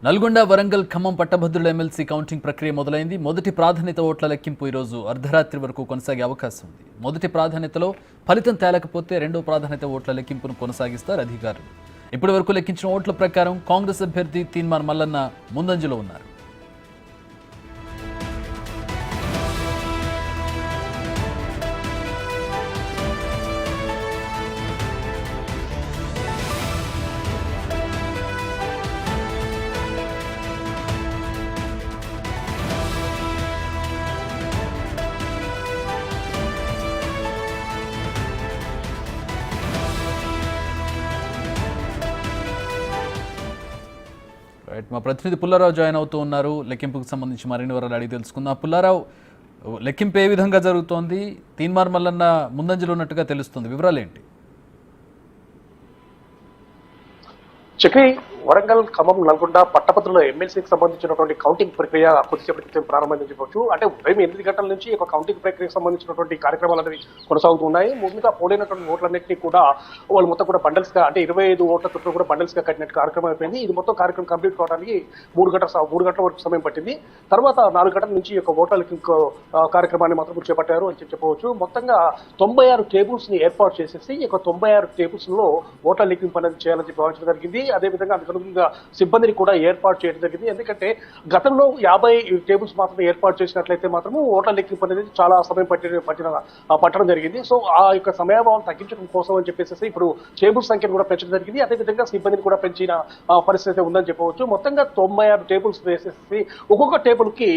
నల్గొండ, వరంగల్, ఖమ్మం పట్టభద్రుల MLC counting ప్రక్రియ మొదలైంది. మొదటి ప్రాధాన్యత ఓట్ల లెక్కింపు ఈరోజు అర్ధరాత్రి వరకు కొనసాగే అవకాశం ఉంది. మొదటి ప్రాధాన్యతలో ఫలితం తేలకపోతే రెండో ప్రాధాన్యత ఓట్ల లెక్కింపును కొనసాగిస్తారు అధికారులు. ఇప్పటి వరకు లెక్కించిన ఓట్ల ప్రకారం కాంగ్రెస్ అభ్యర్థి తీన్మార్ మల్లన్న ముందంజలో ఉన్నారు. మా ప్రతినిధి పుల్లారావు జాయిన్ అవుతూ ఉన్నారు. లెక్కింపుకు సంబంధించి మరిన్ని వివరాలు అడిగి తెలుసుకుందాం. పుల్లారావు, లెక్కింపు ఏ విధంగా జరుగుతోంది? తీన్మార్ మల్లన్న ముందంజలో ఉన్నట్టుగా తెలుస్తుంది, వివరాలు ఏంటి? చక్రి, వరంగల్, ఖమ్మం, నల్గొండ పట్టభద్రుల ఎమ్మెల్సీకి సంబంధించినటువంటి కౌంటింగ్ ప్రక్రియ కొద్దిసేపటి క్రితం ప్రారంభమైందని చెప్పవచ్చు. అంటే ఉదయం 8 గంటల నుంచి ఒక కౌంటింగ్ ప్రక్రియకు సంబంధించినటువంటి కార్యక్రమాలు అనేవి కొనసాగుతున్నాయి. ముందుగా పోలైనటువంటి ఓట్లన్నింటినీ కూడా వాళ్ళు మొత్తం కూడా బండల్స్ గా, అంటే 25 ఓట్ల చుట్టూ కూడా బండల్స్ గా కట్టినట్టు కార్యక్రమం అయిపోయింది. ఇది మొత్తం కార్యక్రమం కంప్లీట్ కావడానికి 3 గంటల వరకు సమయం పట్టింది. తర్వాత 4 గంటల నుంచి ఈ ఓట్ల లెక్కింపు కార్యక్రమాన్ని మాత్రం చేపట్టారు అని చెప్పవచ్చు. మొత్తంగా 96 టేబుల్స్ ని ఏర్పాటు చేసేసి ఈ 96 టేబుల్స్ లో ఓట్ల లెక్కింపు అనేది చేయాలని చెప్పి భావించడం జరిగింది. అదేవిధంగా సిబ్బందిని కూడా ఏర్పాటు చేయడం జరిగింది. ఎందుకంటే గతంలో 50 టేబుల్స్ మాత్రమే ఏర్పాటు చేసినట్లయితే మాత్రము ఓట్ల లెక్కింపు అనేది చాలా సమయం పట్టడం జరిగింది. సో ఆ యొక్క సమయాభావం తగ్గించడం కోసం అని చెప్పేసి ఇప్పుడు టేబుల్ సంఖ్యను కూడా పెంచడం జరిగింది. అదేవిధంగా సిబ్బందిని కూడా పెంచిన పరిస్థితి ఉందని చెప్పవచ్చు. మొత్తంగా 96 టేబుల్స్ వేసేసి ఒక్కొక్క టేబుల్ కి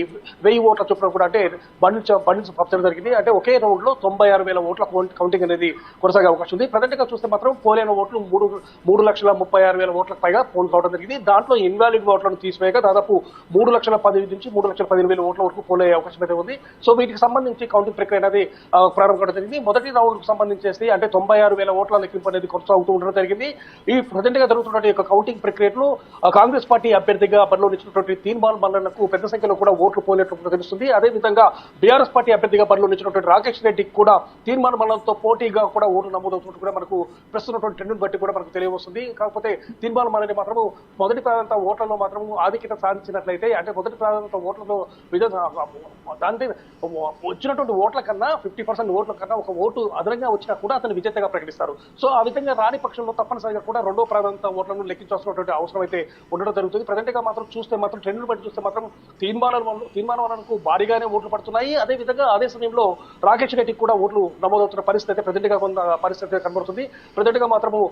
1000 ఓట్ల చొప్పున కూడా, అంటే బండిల్స్ పంచడం జరిగింది. అంటే ఒకే రౌండ్ లో 96,000 ఓట్ల కౌంటింగ్ అనేది కొనసాగే అవకాశం ఉంది. ప్రజెంట్ గా చూస్తే మాత్రం పోలైన ఓట్లు 3,36,000 ఓట్లకు పైగా పోల్ కావడం జరిగింది. దాంట్లో ఇన్వాలిడ్ ఓట్లను తీసివేయగా దాదాపు 3,10,000 నుంచి 3,15,000 ఓట్ల వరకు పోల్ అయ్యే అవకాశం అయితే ఉంది. సో వీటికి సంబంధించి కౌంటింగ్ ప్రక్రియ అనేది ప్రారంభం కావడం జరిగింది. మొదటి రౌండ్ కు సంబంధించేసి అంటే 96,000 ఓట్ల లెక్కింపు అనేది కొనసాగుతూ ఉండడం జరిగింది. ఈ ప్రజెంట్ గా జరుగుతున్న యొక్క కౌంటింగ్ ప్రక్రియలో కాంగ్రెస్ పార్టీ అభ్యర్థిగా బరిలో నిలిచినటువంటి తీన్మార్ మల్లన్నకు పెద్ద సంఖ్యలో కూడా ఓట్లు పోలేట్లు తెలుస్తుంది. అదేవిధంగా బీఆర్ఎస్ పార్టీ అభ్యర్థిగా బరిలో నిలిచినటువంటి రాకేష్ రెడ్డికి కూడా తీన్మార్ మల్లన్నతో పోటీగా కూడా ఓట్లు నమోదవుతున్నట్టు కూడా మనకు ప్రస్తుతం ట్రెండ్ బట్టి కూడా మనకు తెలియవస్తుంది. కాకపోతే తీన్మార్ మల్లన్న మాత్రము మొదటి ప్రాధాన్యత ఓట్లలో మాత్రం ఆధిక్యత సాధించినట్లయితే, అంటే మొదటి ప్రాధాన్యత ఓట్లలో దాంతో వచ్చినటువంటి ఓట్ల కన్నా 50% ఓట్ల కన్నా ఒక ఓటు అదనంగా వచ్చినా కూడా అతను విజేతగా ప్రకటిస్తారు. సో ఆ విధంగా రాని పక్షంలో తప్పనిసరిగా కూడా రెండో ప్రాధాన్యత ఓట్లను లెక్కించాల్సినటువంటి అవసరం అయితే ఉండడం జరుగుతుంది. ప్రజెంట్ గా మాత్రం చూస్తే మాత్రం ట్రెండ్ బట్టి చూస్తే మాత్రం తీర్మానాలకు భారీగానే ఓట్లు పడుతున్నాయి. అదే సమయంలో రాకేష్ రెడ్డికి కూడా ఓట్లు నమోదవుతున్న పరిస్థితి అయితే ప్రజెంట్ గా కొంత పరిస్థితి కనబడుతుంది. ప్రజెంట్ గా మాత్రము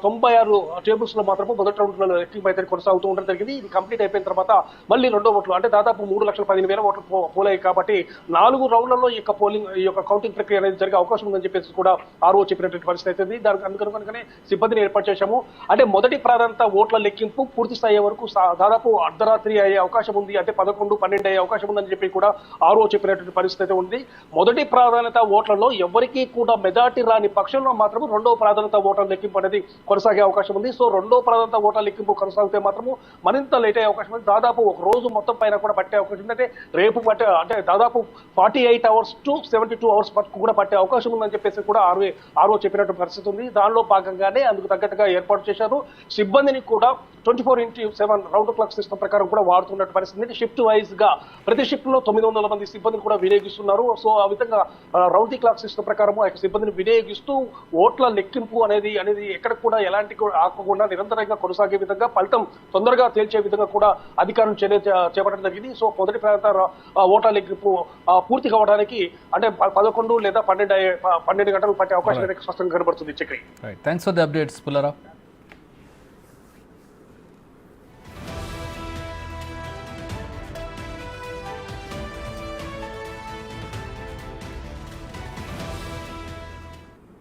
96 టేబుల్స్ లో మాత్రము మొదటి రౌండ్ లో లెక్కింపు అయితే కొనసాగుతూ ఉండడం జరిగింది. ఇది కంప్లీట్ అయిపోయిన తర్వాత మళ్ళీ రెండో ఓట్లు, అంటే దాదాపు 3,15,000 ఓట్లు పోలయ్యాయి. కాబట్టి 4 రౌండ్లలో ఈ యొక్క కౌంటింగ్ ప్రక్రియ అనేది జరిగే అవకాశం ఉందని చెప్పేసి కూడా ఆర్ఓ చెప్పినటువంటి పరిస్థితి అయితే దానికి అందుకనే సిబ్బందిని ఏర్పాటు చేశాము. అంటే మొదటి ప్రాధాన్యత ఓట్ల లెక్కింపు పూర్తి స్థాయి వరకు దాదాపు అర్ధరాత్రి అయ్యే అవకాశం ఉంది, అంటే 11, 12 అయ్యే అవకాశం ఉందని చెప్పి కూడా ఆర్ఓ చెప్పినటువంటి పరిస్థితి అయితే ఉంది. మొదటి ప్రాధాన్యత ఓట్లలో ఎవరికీ కూడా మెజార్టీ రాని పక్షంలో మాత్రం రెండో ప్రాధాన్యత ఓట్ల లెక్కింపు అనేది కొనసాగే అవకాశం ఉంది. సో రెండో ప్రాధాన్యత ఓట్ల లెక్కింపు కొనసాగితే మాత్రము మరింత లేట్ అయ్యే అవకాశం ఉంది. దాదాపు ఒక రోజు మొత్తం పైన కూడా పట్టే అవకాశం ఉంది. అంటే రేపు అంటే దాదాపు 48 అవర్స్ to 72 అవర్స్ వరకు కూడా పట్టే అవకాశం ఉందని చెప్పేసి కూడా ఆర్ఓ చెప్పినట్టు పరిస్థితి ఉంది. దానిలో భాగంగానే అందుకు తగ్గట్టుగా ఏర్పాటు చేశారు. సిబ్బందిని కూడా 24/7 రౌండ్ క్లాక్ సిస్టమ్ ప్రకారం కూడా వాడుతున్నట్టు పరిస్థితి. షిఫ్ట్ వైజ్ గా ప్రతి షిఫ్ట్ లో 900 మంది సిబ్బందిని కూడా వినియోగిస్తున్నారు. సో ఆ విధంగా రౌండ్ ది క్లాక్ సిస్టమ్ ప్రకారం సిబ్బందిని వినియోగిస్తూ ఓట్ల లెక్కింపు అనేది ఎక్కడ కూడా ఎలాంటి ఆగకుండా నిరంతరంగా కొనసాగే విధంగా, ఫలితం తొందరగా తేల్చే విధంగా కూడా అధికారులు చర్య చేపట్టడం జరిగింది. సో మొదటి ప్రాంత ఓట్ల లెక్కింపు పూర్తి కావడానికి అంటే 11 లేదా 12 గంటలు పట్టే అవకాశం స్పష్టంగా కనబడుతుంది. Chakri, thanks for the updates Pullarao.